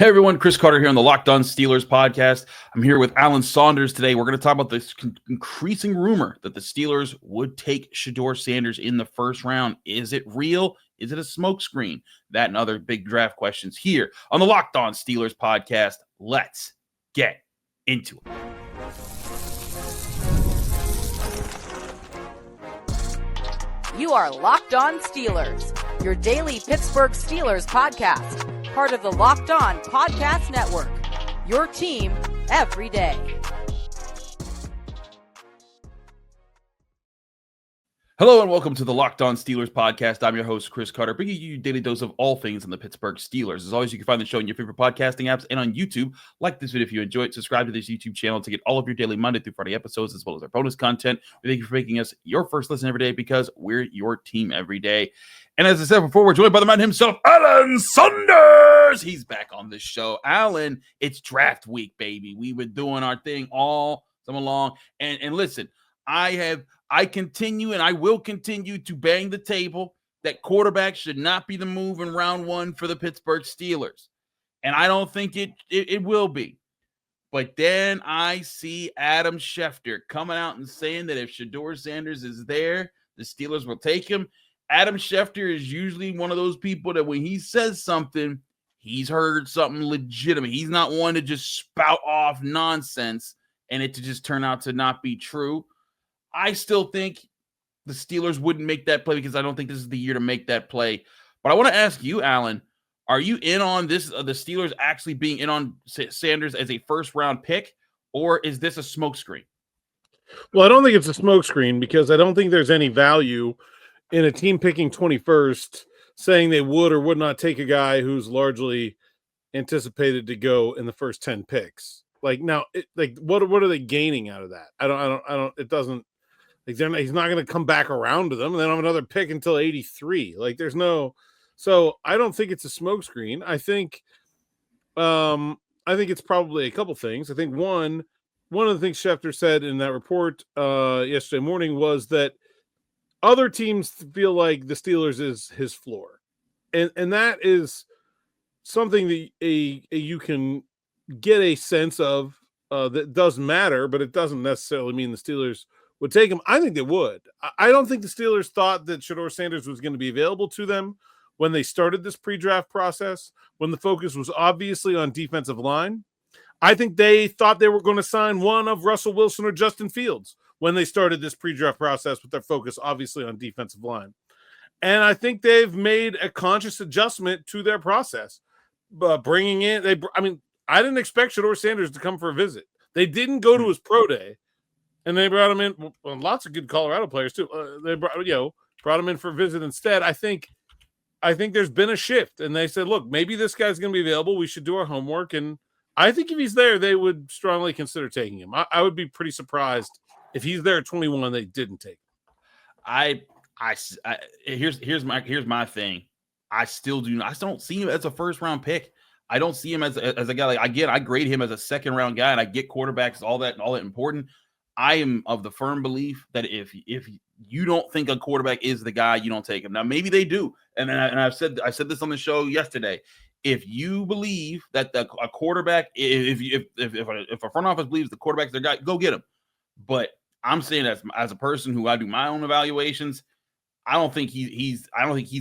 Hey everyone, Chris Carter here on the Locked On Steelers podcast. I'm here with Alan Saunders today. We're going to talk about this increasing rumor that the Steelers would take Shedeur Sanders in the first round. Is it real? Is it a smokescreen? That and other big draft questions here on the Locked On Steelers podcast. Let's get into it. You are Locked On Steelers, your daily Pittsburgh Steelers podcast. Part of the Locked On Podcast Network, your team every day. Hello and welcome to the Locked On Steelers podcast. I'm your host, Chris Carter, bringing you a daily dose of all things on the Pittsburgh Steelers. As always, you can find the show on your favorite podcasting apps and on YouTube. Like this video if you enjoy it. Subscribe to this YouTube channel to get all of your daily Monday through Friday episodes, as well as our bonus content. We thank you for making us your first listen every day because we're your team every day. And as I said before, we're joined by the man himself, Alan Saunders. He's back on the show. Alan, it's draft week, baby. We've been doing our thing all summer long. And listen, I continue and I will continue to bang the table that quarterback should not be the move in round one for the Pittsburgh Steelers. And I don't think it will be. But then I see Adam Schefter coming out and saying that if Shedeur Sanders is there, the Steelers will take him. Adam Schefter is usually one of those people that when he says something, he's heard something legitimate. He's not one to just spout off nonsense and it to just turn out to not be true. I still think the Steelers wouldn't make that play because I don't think this is the year to make that play. But I want to ask you, Alan, are you in on this, the Steelers actually being in on Sanders as a first-round pick, or is this a smokescreen? Well, I don't think it's a smokescreen because I don't think there's any value in a team picking 21st saying they would or would not take a guy who's largely anticipated to go in the first 10 picks. Like now, what are they gaining out of that? I don't. It doesn't. Like he's not going to come back around to them. And they don't have another pick until 83. Like there's no. So I don't think it's a smokescreen. I think it's probably a couple things. I think one of the things Schefter said in that report yesterday morning was that other teams feel like the Steelers is his floor, and that is something that you can get a sense of that does matter, but it doesn't necessarily mean the Steelers would take him. I think they would. I don't think the Steelers thought that Shedeur Sanders was going to be available to them when they started this pre-draft process, when the focus was obviously on defensive line. I think they thought they were going to sign one of Russell Wilson or Justin Fields when they started this pre-draft process with their focus obviously on defensive line. And I think they've made a conscious adjustment to their process. Bringing in, I didn't expect Shedeur Sanders to come for a visit. They didn't go to his pro day, and they brought him in. Well, lots of good Colorado players too. They brought him in for a visit instead. I think there's been a shift, and they said, "Look, maybe this guy's going to be available. We should do our homework." And I think if he's there, they would strongly consider taking him. I would be pretty surprised if he's there at 21. They didn't take him. Here's my thing. I still don't see him as a first round pick. I don't see him as a guy. Like I grade him as a second round guy, and I get quarterbacks all that important. I am of the firm belief that if you don't think a quarterback is the guy, you don't take him. Now maybe they do, and I said this on the show yesterday. If you believe that a quarterback, if a front office believes the quarterback's their guy, go get him. But I'm saying as a person who I do my own evaluations, I don't think he's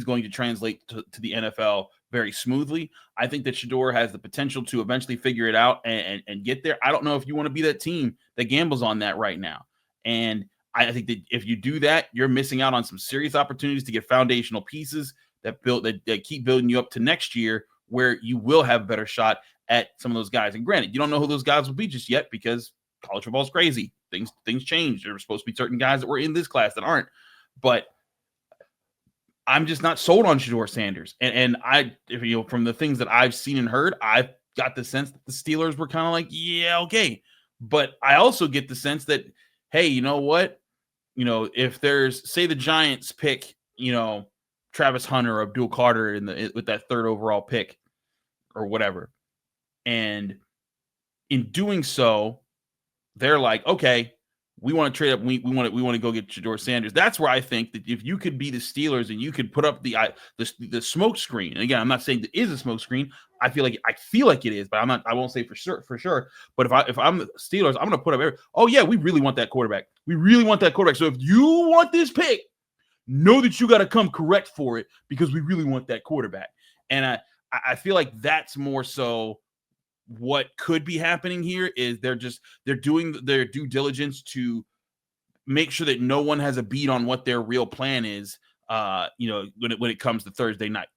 going to translate to the NFL very smoothly. I think that Shedeur has the potential to eventually figure it out and get there. I don't know if you want to be that team that gambles on that right now. And I think that if you do that, you're missing out on some serious opportunities to get foundational pieces that keep building you up to next year, where you will have a better shot at some of those guys. And granted, you don't know who those guys will be just yet because college football is crazy. Things change. There are supposed to be certain guys that were in this class that aren't. But I'm just not sold on Shedeur Sanders. And from the things that I've seen and heard, I've got the sense that the Steelers were kind of like, yeah, okay. But I also get the sense that, hey, you know what? If there's, say the Giants pick, Travis Hunter or Abdul Carter with that third overall pick or whatever. And in doing so, they're like, okay, we want to trade up. We want to go get Shedeur Sanders. That's where I think that if you could be the Steelers and you could put up the smoke screen. And again, I'm not saying that is a smoke screen. I feel like it is, but I won't say for sure. But if I'm the Steelers, I'm going to put up oh yeah, we really want that quarterback. We really want that quarterback. So if you want this pick, know that you got to come correct for it because we really want that quarterback. And I feel like that's more so what could be happening here is they're doing their due diligence to make sure that no one has a beat on what their real plan is, when it comes to Thursday night.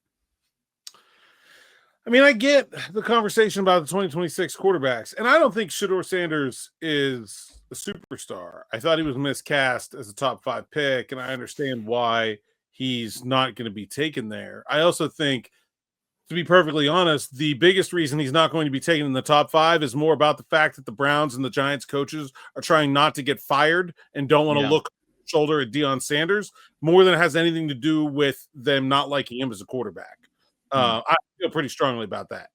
I mean, I get the conversation about the 2026 quarterbacks, and I don't think Shedeur Sanders is a superstar. I thought he was miscast as a top 5 pick, and I understand why he's not going to be taken there. I also think, to be perfectly honest, the biggest reason he's not going to be taken in the top 5 is more about the fact that the Browns and the Giants coaches are trying not to get fired and don't want to look shoulder at Deion Sanders more than it has anything to do with them not liking him as a quarterback. I feel pretty strongly about that.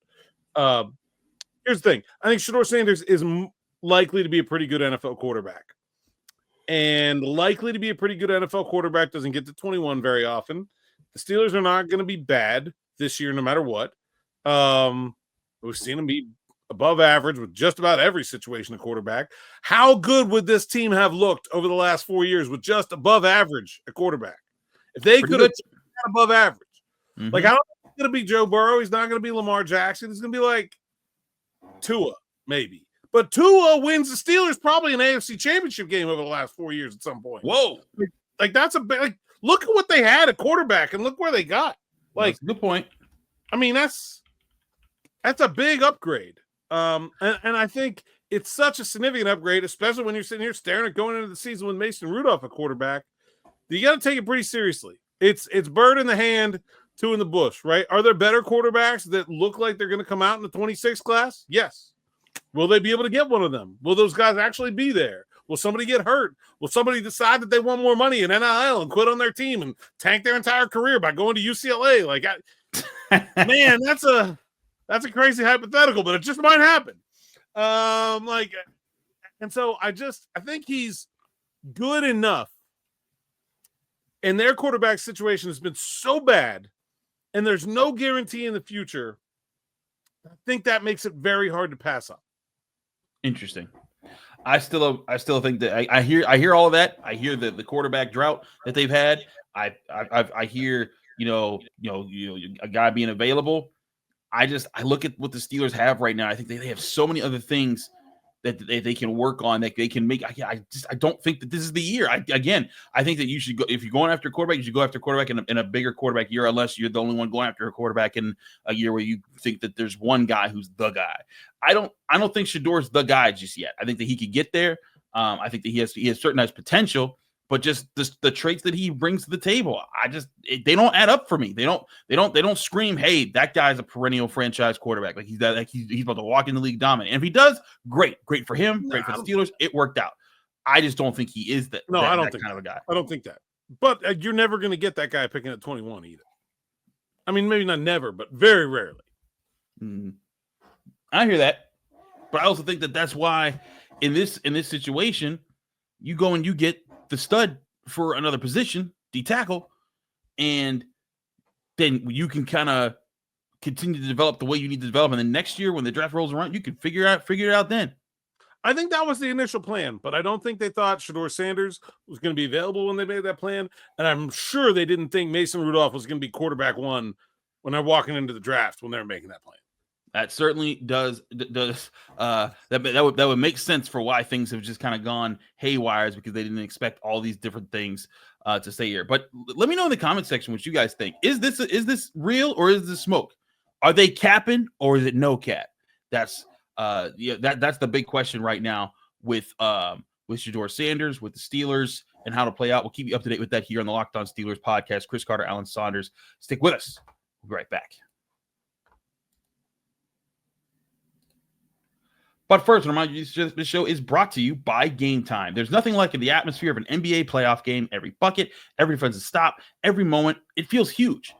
Here's the thing. I think Shedeur Sanders is likely to be a pretty good NFL quarterback. And likely to be a pretty good NFL quarterback doesn't get to 21 very often. The Steelers are not going to be bad this year, no matter what. We've seen him be above average with just about every situation at quarterback. How good would this team have looked over the last 4 years with just above average at quarterback? If they could have above average. Like, how is it going to be Joe Burrow? He's not going to be Lamar Jackson. It's going to be like Tua, maybe. But Tua wins the Steelers probably an AFC championship game over the last 4 years at some point. Whoa. Like that's look at what they had at quarterback and look where they got. Like, good point. I mean, that's a big upgrade. And I think it's such a significant upgrade, especially when you're sitting here staring at going into the season with Mason Rudolph at quarterback. You got to take it pretty seriously. It's bird in the hand, two in the bush, right? Are there better quarterbacks that look like they're going to come out in the 26 class? Yes. Will they be able to get one of them? Will those guys actually be there? Will somebody get hurt? Will somebody decide that they want more money in NIL and quit on their team and tank their entire career by going to UCLA? Like, man, that's a crazy hypothetical, but it just might happen. And so I think he's good enough. And their quarterback situation has been so bad, and there's no guarantee in the future. I think that makes it very hard to pass up. Interesting. I still think that I hear all of that. I hear the quarterback drought that they've had. I hear a guy being available. I look at what the Steelers have right now. I think they have so many other things that they can work on that they can make. I don't think that this is the year. I think that you should go, if you're going after a quarterback, you should go after a quarterback in a bigger quarterback year, unless you're the only one going after a quarterback in a year where you think that there's one guy who's the guy. I don't think Shedeur's the guy just yet. I think that he could get there. I think that he has certain potential, but just the traits that he brings to the table, they don't add up for me. They don't scream, hey, that guy's a perennial franchise quarterback. Like he's about to walk in the league dominant. And if he does, great for him, great for the Steelers. It worked out. I just don't think he is that kind of a guy. I don't think that. But you're never going to get that guy picking at 21 either. I mean, maybe not never, but very rarely. Mm-hmm. I hear that, but I also think that that's why in this situation, you go and you get the stud for another position, D tackle, and then you can kind of continue to develop the way you need to develop. And then next year, when the draft rolls around, you can figure it out then. I think that was the initial plan, but I don't think they thought Shedeur Sanders was going to be available when they made that plan. And I'm sure they didn't think Mason Rudolph was going to be quarterback one when they're walking into the draft when they were making that plan. That certainly does. That would make sense for why things have just kind of gone haywire, because they didn't expect all these different things to say here. But let me know in the comment section what you guys think. Is this real or is this smoke? Are they capping or is it no cap? That's the big question right now with Shedeur Sanders, with the Steelers, and how to play out. We'll keep you up to date with that here on the Locked On Steelers podcast. Chris Carter, Alan Saunders. Stick with us. We'll be right back. But first, I remind you, this show is brought to you by Gametime. There's nothing like the atmosphere of an NBA playoff game. Every bucket, every defensive stop, every moment, it feels huge.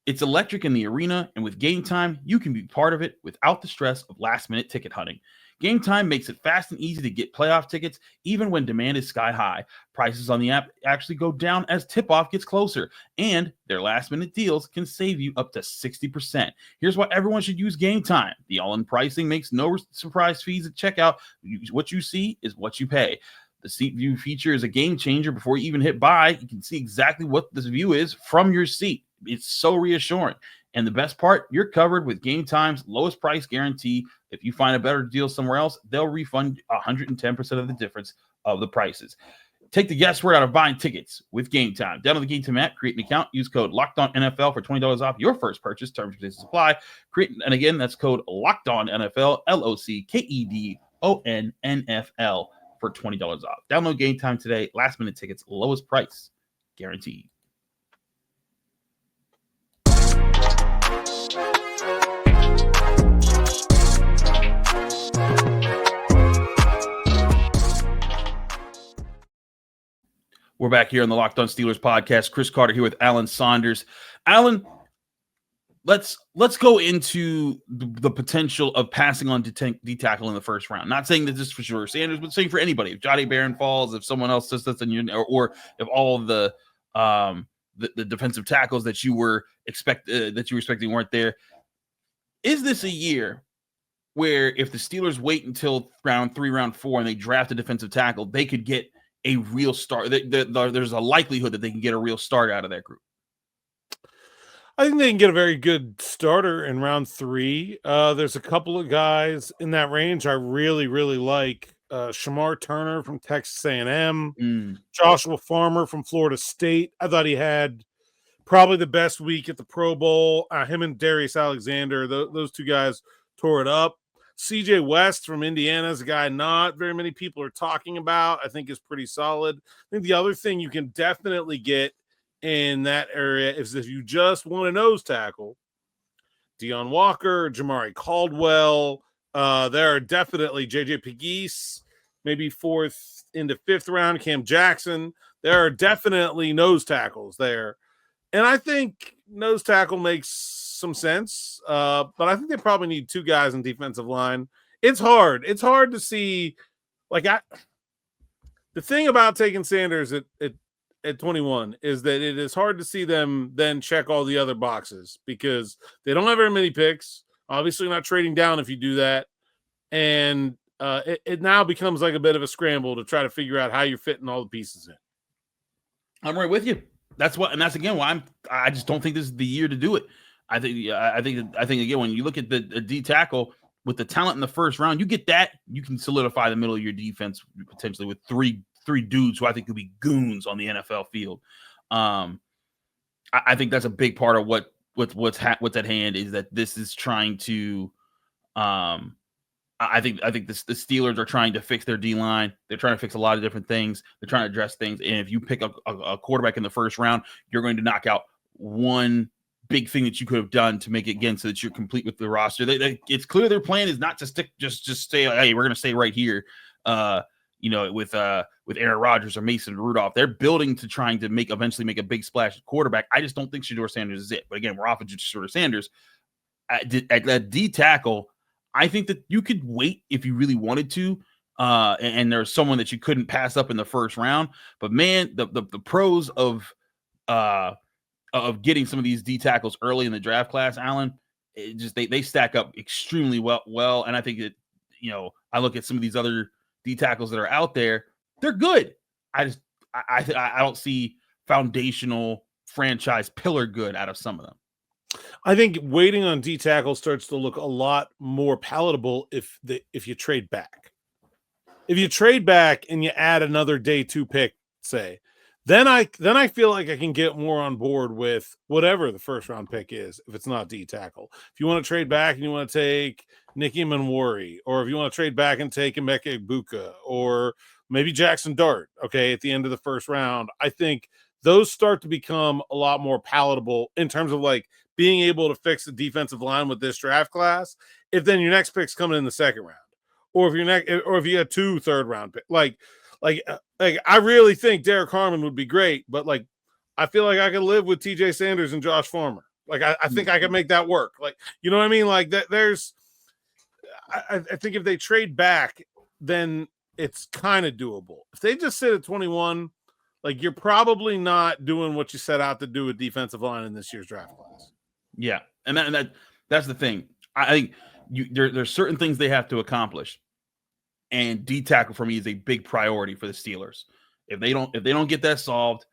It's electric in the arena, and with Gametime, you can be part of it without the stress of last-minute ticket hunting. Gametime makes it fast and easy to get playoff tickets, even when demand is sky high. Prices on the app actually go down as tip-off gets closer, and their last-minute deals can save you up to 60%. Here's why everyone should use Gametime. The all-in pricing makes no surprise fees at checkout. What you see is what you pay. The seat view feature is a game changer. Before you even hit buy, you can see exactly what this view is from your seat. It's so reassuring. And the best part, you're covered with Gametime's lowest price guarantee. If you find a better deal somewhere else, they'll refund 110% of the difference of the prices. Take the guesswork out of buying tickets with Gametime. Download the Gametime app, create an account, use code LOCKEDONNFL for $20 off your first purchase. Terms and conditions apply. And again, that's code LOCKEDONNFL, LOCKEDONNFL for $20 off. Download Gametime today. Last minute tickets, lowest price guaranteed. We're back here on the Locked On Steelers podcast. Chris Carter here with Alan Saunders. Alan, let's go into the potential of passing on D-tackle in the first round. Not saying that this is for Shedeur Sanders, but saying for anybody. If Johnny Barron falls, if someone else does this, or if all of the defensive tackles that you were expecting weren't there, is this a year where if the Steelers wait until round 3, round 4, and they draft a defensive tackle, they could get a real start? There's a likelihood that they can get a real start out of that group. I think they can get a very good starter in round 3. There's a couple of guys in that range I really, really like. Shamar Turner from Texas A&M, Joshua Farmer from Florida State. I thought he had probably the best week at the Pro Bowl. Him and Darius Alexander, those two guys tore it up. CJ West from Indiana is a guy not very many people are talking about. I think is pretty solid. I think the other thing you can definitely get in that area is if you just want a nose tackle, Deion Walker, Jamari Caldwell. There are definitely JJ Pegues, maybe 4th into 5th round, Cam Jackson. There are definitely nose tackles there. And I think nose tackle makes some sense, but I think they probably need 2 guys in defensive line. It's hard. It's hard to see. The thing about taking Sanders at 21 is that it is hard to see them then check all the other boxes because they don't have very many picks. Obviously, not trading down if you do that, and it now becomes like a bit of a scramble to try to figure out how you're fitting all the pieces in. I'm right with you. That's again why I just don't think this is the year to do it. I think again, when you look at the D tackle with the talent in the first round, you get that, you can solidify the middle of your defense potentially with three dudes who I think could be goons on the NFL field. I think that's a big part of what's at hand is that this is trying to. I think the Steelers are trying to fix their D line. They're trying to fix a lot of different things. They're trying to address things. And if you pick a quarterback in the first round, you're going to knock out one big thing that you could have done to make it again so that you're complete with the roster. It's clear their plan is not to stick, just stay. Hey, we're going to stay right here. With Aaron Rodgers or Mason Rudolph, they're building to trying to eventually make a big splash at quarterback. I just don't think Shedeur Sanders is it. But again, we're off of Shedeur Sanders at that D tackle. I think that you could wait if you really wanted to, and there's someone that you couldn't pass up in the first round. But man, the pros of getting some of these D tackles early in the draft class, Alan, they stack up extremely well. And I think that I look at some of these other D tackles that are out there, they're good. I don't see foundational franchise pillar good out of some of them. I think waiting on D tackle starts to look a lot more palatable if you trade back. If you trade back and you add another day 2 pick, say, then I feel like I can get more on board with whatever the first round pick is if it's not D tackle. If you want to trade back and you want to take Nicky Manwari, or if you want to trade back and take Emeka Egbuka, or maybe Jackson Dart, okay, at the end of the first round, I think those start to become a lot more palatable in terms of like being able to fix the defensive line with this draft class. If then your next pick's coming in the second round, or if you had 2 third-round picks, like I really think Derek Harmon would be great, but like I feel like I could live with TJ Sanders and Josh Farmer. Like, I think I can make that work. Like, you know what I mean? Like that. I think if they trade back, then it's kind of doable. If they just sit at 21, like you're probably not doing what you set out to do with defensive line in this year's draft class. Yeah, and that's the thing. I think there's certain things they have to accomplish, and D tackle for me is a big priority for the Steelers. If they don't get that solved,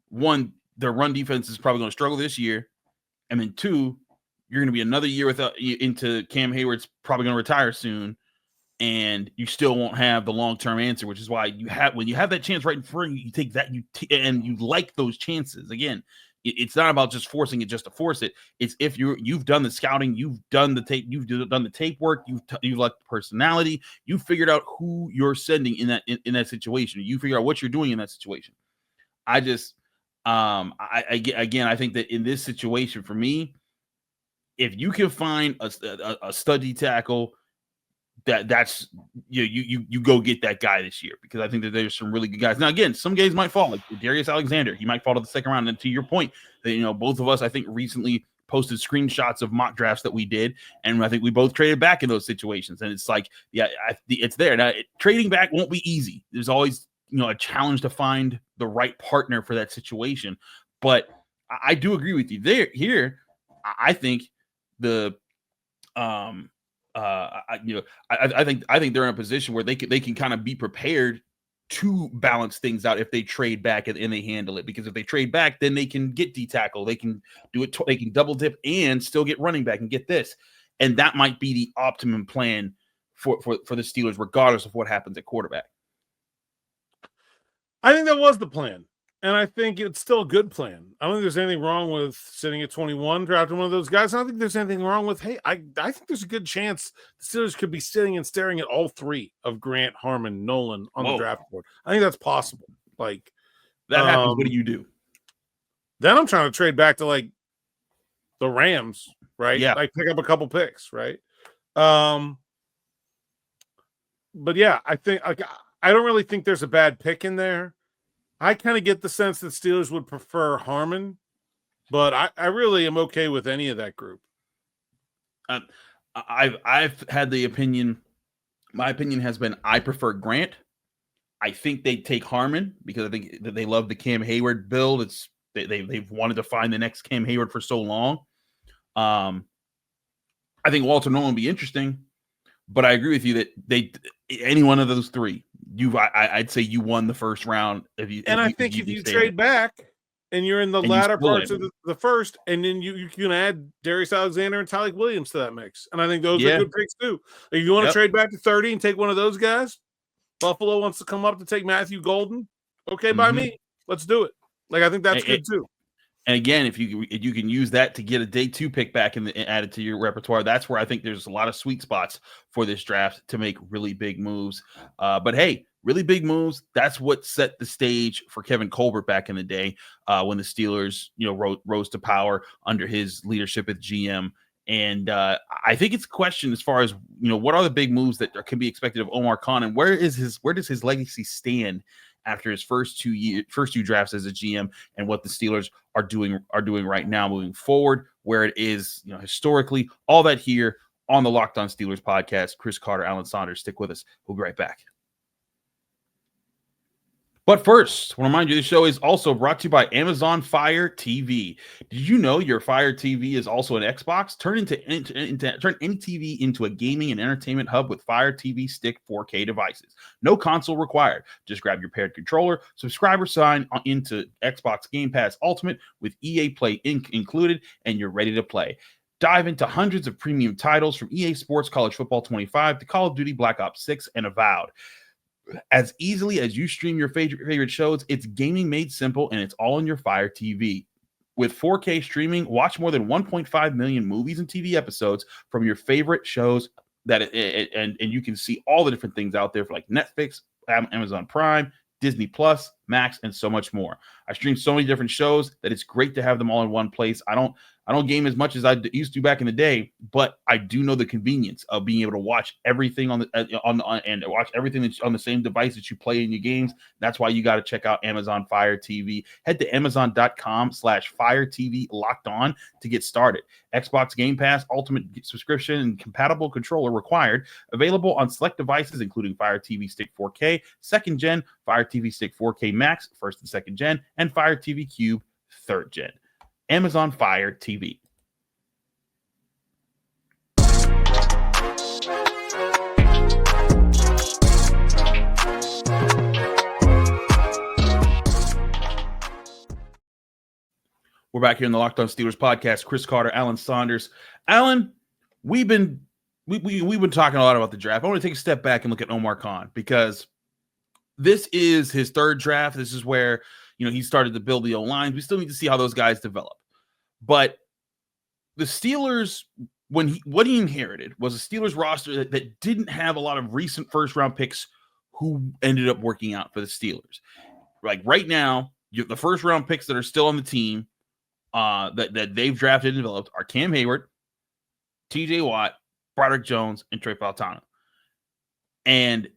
one, their run defense is probably going to struggle this year, and then two, you're going to be another year into Cam Hayward's probably going to retire soon, and you still won't have the long-term answer, which is why when you have that chance right in front of you, you take that and you like those chances. Again, it's not about just forcing it just to force it. It's if you've done the scouting, you've done the tape work, you've liked the personality, you figured out who you're sending in that situation. You figure out what you're doing in that situation. I think that in this situation for me, if you can find a study tackle, that's you go get that guy this year, because I think that there's some really good guys. Now, again, some guys might fall, like Darius Alexander. He might fall to the second round. And to your point, that both of us, I think, recently posted screenshots of mock drafts that we did, and I think we both traded back in those situations. And it's like, yeah, it's there. Now, trading back won't be easy. There's always a challenge to find the right partner for that situation. But I do agree with you there. Here, I think I think they're in a position where they can kind of be prepared to balance things out if they trade back and they handle it. Because if they trade back, then they can get D tackle, they can do it, they can double dip and still get running back and get this, and that might be the optimum plan for the Steelers, regardless of what happens at quarterback. I think that was the plan. And I think it's still a good plan. I don't think there's anything wrong with sitting at 21, drafting one of those guys. I don't think there's anything wrong with, hey, I think there's a good chance the Steelers could be sitting and staring at all three of Grant, Harmon, Nolan on the draft board. I think that's possible. Like, that happens, what do you do? Then I'm trying to trade back to like the Rams, right? Yeah. Like pick up a couple picks, right? But yeah, I think I don't really think there's a bad pick in there. I kind of get the sense that Steelers would prefer Harmon, but I really am okay with any of that group. I've had the opinion. My opinion has been I prefer Grant. I think they'd take Harmon because I think that they love the Cam Hayward build. They've wanted to find the next Cam Hayward for so long. I think Walter Nolan would be interesting, but I agree with you that any one of those three. I'd say you won the first round. If you trade back and you're in the latter parts of the first, and then you can add Darius Alexander and Tyleik Williams to that mix, and I think those are good picks too. If you want to trade back to 30 and take one of those guys, Buffalo wants to come up to take Matthew Golden. Okay, by me, let's do it. Like, I think that's good too. And again, if you can use that to get a day 2 pick back and add it to your repertoire, that's where I think there's a lot of sweet spots for this draft to make really big moves. But hey, really big moves. That's what set the stage for Kevin Colbert back in the day when the Steelers, rose to power under his leadership as GM. And I think it's a question as far as what are the big moves that can be expected of Omar Khan, and where does his legacy stand after his first two drafts as a GM, and what the Steelers are doing right now moving forward, where it is, historically, all that here on the Locked On Steelers podcast. Chris Carter, Alan Saunders, stick with us. We'll be right back. But first, I want to remind you, this show is also brought to you by Amazon Fire TV. Did you know your Fire TV is also an Xbox? Turn any TV into a gaming and entertainment hub with Fire TV Stick 4K devices. No console required. Just grab your paired controller, subscribe or sign into Xbox Game Pass Ultimate with EA Play included, and you're ready to play. Dive into hundreds of premium titles from EA Sports College Football 25 to Call of Duty Black Ops 6 and Avowed. As easily as you stream your favorite shows, it's gaming made simple, and it's all in your Fire TV. With 4K streaming, watch more than 1.5 million movies and TV episodes from your favorite shows and you can see all the different things out there for like Netflix, Amazon Prime, Disney Plus, Max, and so much more. I stream so many different shows that it's great to have them all in one place. I don't I don't game as much as I used to back in the day, but I do know the convenience of being able to watch everything and watch everything that's on the same device that you play in your games. That's why you got to check out Amazon Fire TV. Head to Amazon.com/Fire TV Locked On to get started. Xbox Game Pass Ultimate subscription and compatible controller required. Available on select devices, including Fire TV Stick 4K, 2nd Gen, Fire TV Stick 4K Max, 1st and 2nd Gen, and Fire TV Cube, 3rd Gen. Amazon Fire TV. We're back here in the Locked On Steelers podcast. Chris Carter, Alan Saunders. Alan, we've been talking a lot about the draft. I want to take a step back and look at Omar Khan because this is his 3rd draft. This is where he started to build the O-lines. We still need to see how those guys develop. But the Steelers, what he inherited was a Steelers roster that didn't have a lot of recent first-round picks who ended up working out for the Steelers. Like right now, the first-round picks that are still on the team that they've drafted and developed are Cam Hayward, T.J. Watt, Broderick Jones, and Trey Faltano. And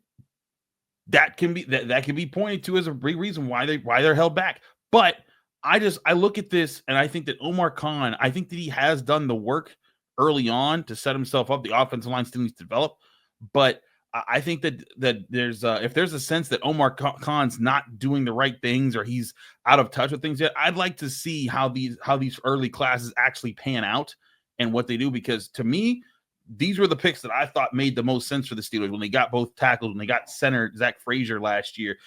that can be pointed to as a big reason why they're held back. But I look at this and I think that Omar Khan, I think that he has done the work early on to set himself up. The offensive line still needs to develop, but I think that there's if there's a sense that Omar Khan's not doing the right things or he's out of touch with things yet, I'd like to see how these early classes actually pan out and what they do, because to me, these were the picks that I thought made the most sense for the Steelers when they got both tackles, when they got center Zach Frazier last year.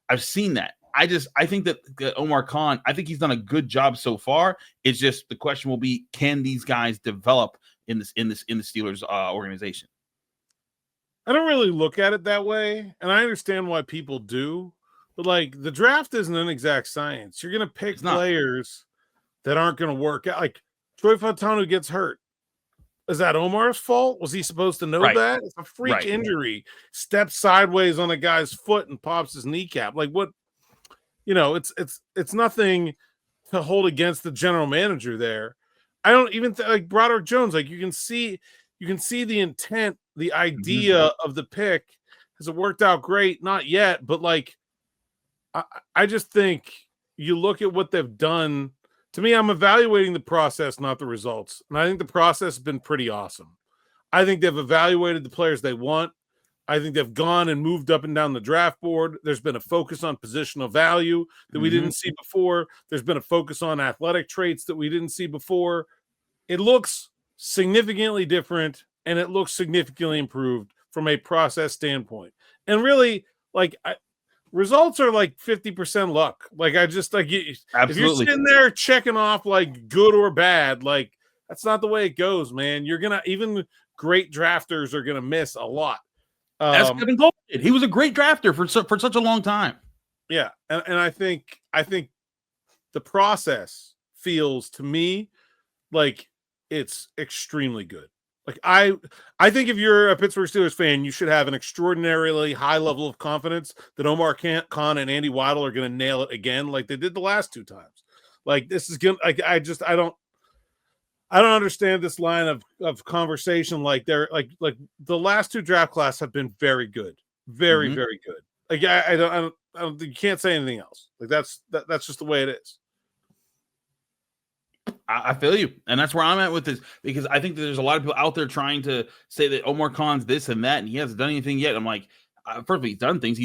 I've seen that. I think that Omar Khan, I think he's done a good job so far. It's just the question will be, can these guys develop in the Steelers organization? I don't really look at it that way, and I understand why people do. But like the draft isn't an exact science. You're going to pick players that aren't going to work out. Like Troy Faltano gets hurt. Is that Omar's fault? Was he supposed to know that? It's a freak injury. Steps sideways on a guy's foot and pops his kneecap. Like what? It's nothing to hold against the general manager there. I don't even like Broderick Jones. Like you can see the intent, the idea of the pick. Has it worked out great? Not yet, but like I just think you look at what they've done. To me, I'm evaluating the process, not the results. And I think the process has been pretty awesome. I think they've evaluated the players they want. I think they've gone and moved up and down the draft board. There's been a focus on positional value that we didn't see before. There's been a focus on athletic traits that we didn't see before. It looks significantly different, and it looks significantly improved from a process standpoint. And really, like, results are like 50% luck. Like, I just like if you're sitting there checking off like good or bad, like that's not the way it goes, man. Even great drafters are gonna miss a lot. As Kevin Cole did. He was a great drafter for such a long time. Yeah, and I think the process feels to me like it's extremely good. Like I think if you're a Pittsburgh Steelers fan, you should have an extraordinarily high level of confidence that Omar Khan and Andy Waddle are going to nail it again, like they did the last 2 times. Like this is going. Like I don't understand this line of conversation. Like they're like the last 2 draft classes have been very good, very very good. Like I don't you can't say anything else. Like that's just the way it is. I feel you, and that's where I'm at with this, because I think that there's a lot of people out there trying to say that Omar Khan's this and that, and he hasn't done anything yet. I'm like, first of all, he's done things.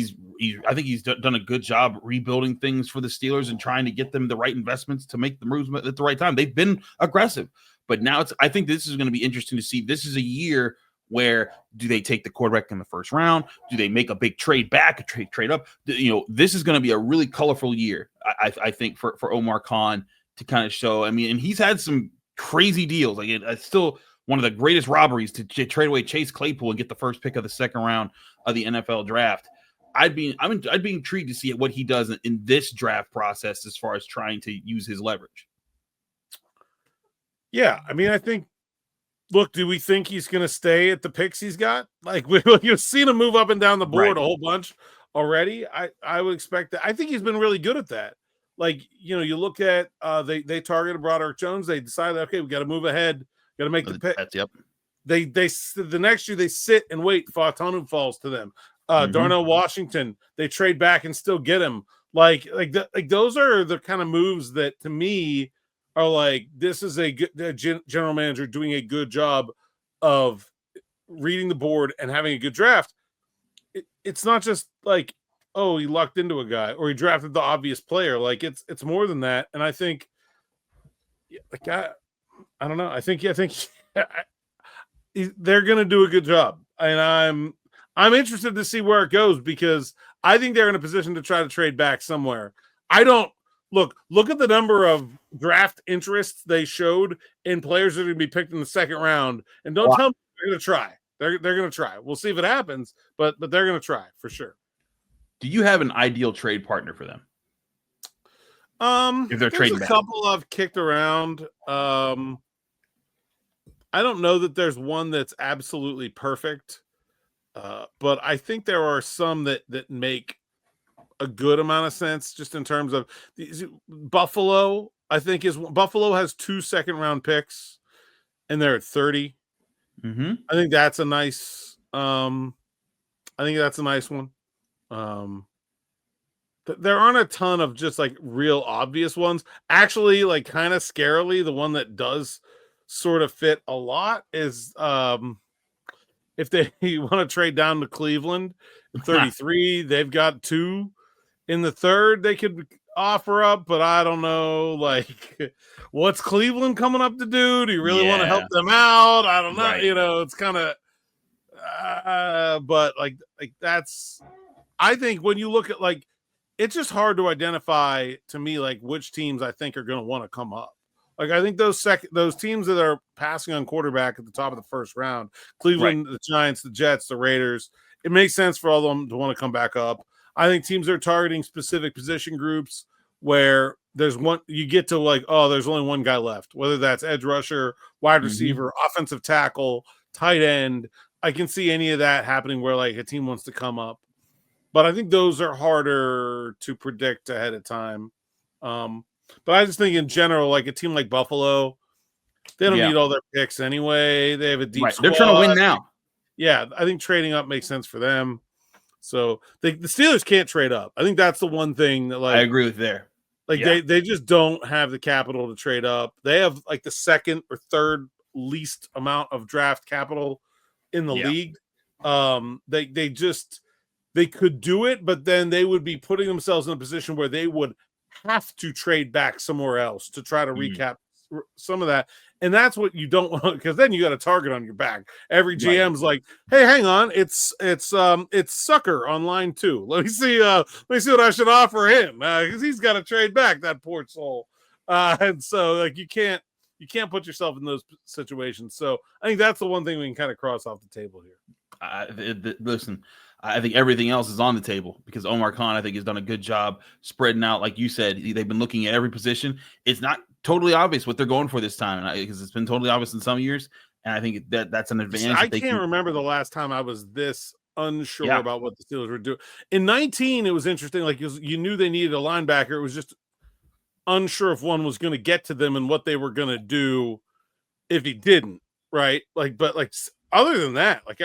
I think he's done a good job rebuilding things for the Steelers and trying to get them the right investments to make the moves at the right time. They've been aggressive, but now I think this is going to be interesting to see. This is a year where do they take the quarterback in the first round? Do they make a big trade back, a trade up? This is going to be a really colorful year, I think, for Omar Khan to kind of show. I mean, and he's had some crazy deals. Like it's still one of the greatest robberies to trade away Chase Claypool and get the first pick of the 2nd round of the NFL draft. I'd be intrigued to see what he does in this draft process as far as trying to use his leverage. Yeah, I mean, I think. Look, do we think he's going to stay at the picks he's got? Like you've seen him move up and down the board a whole bunch already. I would expect that. I think he's been really good at that. like, you look at they targeted Broderick Jones. They decided, okay, we got to move ahead, got to make the pick. Yep. They the next year they sit and wait. Fautanu falls to them. Darnell Washington, they trade back and still get him. Like those are the kind of moves that to me are like, this is a good general manager doing a good job of reading the board and having a good draft. It's not just like, oh, he lucked into a guy or he drafted the obvious player. Like it's more than that. And I think, like, I don't know. I think they're going to do a good job. And I'm interested to see where it goes, because I think they're in a position to try to trade back somewhere. I don't look at the number of draft interests they showed in players that are going to be picked in the second round, and don't tell me they're going to try. They're going to try. We'll see if it happens, but they're going to try for sure. Do you have an ideal trade partner for them? If they're trading back, a couple I've kicked around. I don't know that there's one that's absolutely perfect, but I think there are some that make a good amount of sense, just in terms of Buffalo. I think Buffalo has 2 second-round picks, and they're at 30. I think that's a nice. I think that's a nice one. There aren't a ton of just like real obvious ones. Actually, like kind of scarily, the one that does sort of fit a lot is if they want to trade down to Cleveland at 33, they've got 2 in the third they could offer up, but I don't know, like, what's Cleveland coming up to do? Do you really want to help them out? I don't know. Right. It's kind of but like that's, I think when you look at, like, it's just hard to identify to me, like, which teams I think are going to want to come up. Like, I think those teams that are passing on quarterback at the top of the first round, Cleveland, the Giants, the Jets, the Raiders, it makes sense for all of them to want to come back up. I think teams are targeting specific position groups where there's one, you get to like, oh, there's only one guy left, whether that's edge rusher, wide receiver, offensive tackle, tight end. I can see any of that happening where like a team wants to come up. But I think those are harder to predict ahead of time. But I just think in general, like a team like Buffalo, they don't need all their picks anyway. They have a deep squad. They're trying to win now. Yeah, I think trading up makes sense for them. So the Steelers can't trade up. I think that's the one thing that, like, I agree with there. Like they just don't have the capital to trade up. They have like the second or third least amount of draft capital in the league. They could do it, but then they would be putting themselves in a position where they would have to trade back somewhere else to try to recap some of that. And that's what you don't want, because then you got a target on your back. Every GM's like, hey, hang on, it's Sucker on line 2. Let me see what I should offer him, because he's got to trade back, that poor soul. And so like you can't put yourself in those situations. So I think that's the one thing we can kind of cross off the table here. Listen, I think everything else is on the table, because Omar Khan, I think, has done a good job spreading out. Like you said, they've been looking at every position. It's not totally obvious what they're going for this time, because it's been totally obvious in some years. And I think that's an advantage. I can't remember the last time I was this unsure about what the Steelers were doing. In 19, it was interesting. Like you knew they needed a linebacker. It was just unsure if one was going to get to them and what they were going to do if he didn't. Right. Like, but like, other than that, like,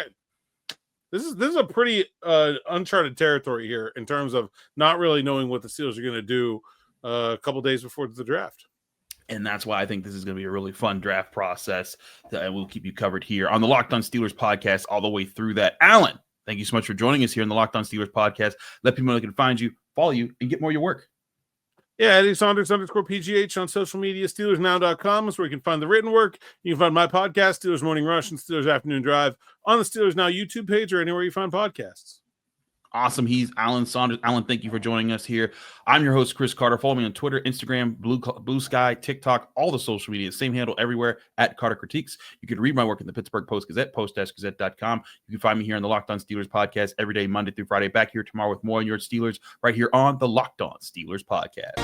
this is a pretty uncharted territory here in terms of not really knowing what the Steelers are going to do a couple days before the draft. And that's why I think this is going to be a really fun draft process that we'll keep you covered here on the Locked On Steelers podcast all the way through that. Alan, thank you so much for joining us here on the Locked On Steelers podcast. Let people know they can find you, follow you, and get more of your work. Yeah, Eddie Saunders _PGH on social media. SteelersNow.com is where you can find the written work. You can find my podcast, Steelers Morning Rush and Steelers Afternoon Drive, on the Steelers Now YouTube page or anywhere you find podcasts. Awesome. He's Alan Saunders. Alan, thank you for joining us here. I'm your host, Chris Carter. Follow me on Twitter, Instagram, Blue Sky, TikTok, all the social media. Same handle everywhere, at Carter Critiques. You can read my work in the Pittsburgh Post-Gazette, post-gazette.com. You can find me here on the Locked On Steelers podcast every day, Monday through Friday. Back here tomorrow with more on your Steelers right here on the Locked On Steelers podcast.